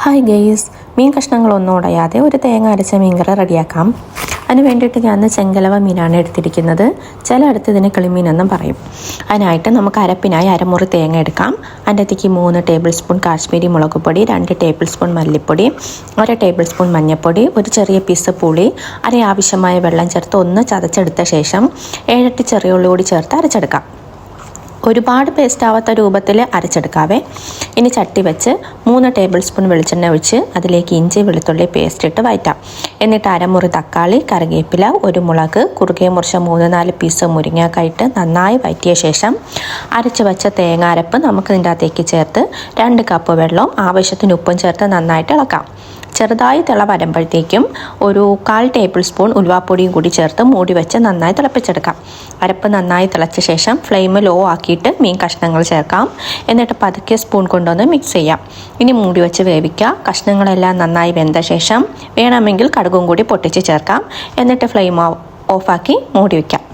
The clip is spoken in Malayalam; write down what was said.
ഹായ് ഗെയ്സ്, മീൻ കഷ്ണങ്ങളൊന്നും ഉടയാതെ ഒരു തേങ്ങ അരച്ച മീൻകറി റെഡിയാക്കാം. അതിന് വേണ്ടിയിട്ട് ഞാൻ ചെങ്കലവ മീനാണ് എടുത്തിരിക്കുന്നത്. ചിലയിടത്ത് ഇതിന് കിളിമീനെന്നും പറയും. അതിനായിട്ട് നമുക്ക് അരപ്പിനായി അരമുറി തേങ്ങ എടുക്കാം. അതിൻ്റെ അകത്തേക്ക് 3 ടേബിൾ സ്പൂൺ കാശ്മീരി മുളക് പൊടി, 2 ടേബിൾ സ്പൂൺ മല്ലിപ്പൊടി, 1 ടേബിൾ സ്പൂൺ മഞ്ഞൾപ്പൊടി, ഒരു ചെറിയ പീസ് പുളി, ആവശ്യമായ വെള്ളം ചേർത്ത് ഒന്ന് ചതച്ചെടുത്ത ശേഷം 7-8 ചെറിയ ഉള്ളി കൂടി ചേർത്ത് അരച്ചെടുക്കാം. ഒരുപാട് പേസ്റ്റ് ആവാത്ത രൂപത്തിൽ അരച്ചെടുക്കാവേ. ഇനി ചട്ടി വെച്ച് 3 ടേബിൾ സ്പൂൺ വെളിച്ചെണ്ണ ഒഴിച്ച് അതിലേക്ക് ഇഞ്ചി വെളുത്തുള്ളി പേസ്റ്റ് ഇട്ട് വഴറ്റാം. എന്നിട്ട് അരമുറി തക്കാളി, കറിവേപ്പില, ഒരു മുളക്, കുറുകെ മുറിച്ച 3-4 പീസ് മുരിങ്ങക്കായ ഇട്ട് നന്നായി വഴറ്റിയ ശേഷം അരച്ച് വെച്ച തേങ്ങ അരപ്പ് നമുക്ക് ഇതിൻ്റെ അകത്തേക്ക് ചേർത്ത് 2 കപ്പ് വെള്ളവും ആവശ്യത്തിന് ഉപ്പും ചേർത്ത് നന്നായിട്ട് ഇളക്കാം. ചെറുതായി തിള വരുമ്പോഴത്തേക്കും ഒരു 1/4 ടേബിൾ സ്പൂൺ ഉലുവാപ്പൊടിയും കൂടി ചേർത്ത് മൂടി വെച്ച് നന്നായി തിളപ്പിച്ചെടുക്കാം. അരപ്പ് നന്നായി തിളച്ച ശേഷം ഫ്ലെയിം ലോ ആക്കിയിട്ട് മീൻ കഷ്ണങ്ങൾ ചേർക്കാം. എന്നിട്ട് പതുക്കെ സ്പൂൺ കൊണ്ടുവന്ന് മിക്സ് ചെയ്യാം. ഇനി മൂടി വെച്ച് വേവിക്കുക. കഷ്ണങ്ങളെല്ലാം നന്നായി വെന്ത ശേഷം വേണമെങ്കിൽ കടുകും കൂടി പൊട്ടിച്ച് ചേർക്കാം. എന്നിട്ട് ഫ്ലെയിം ഓഫാക്കി മൂടി വയ്ക്കാം.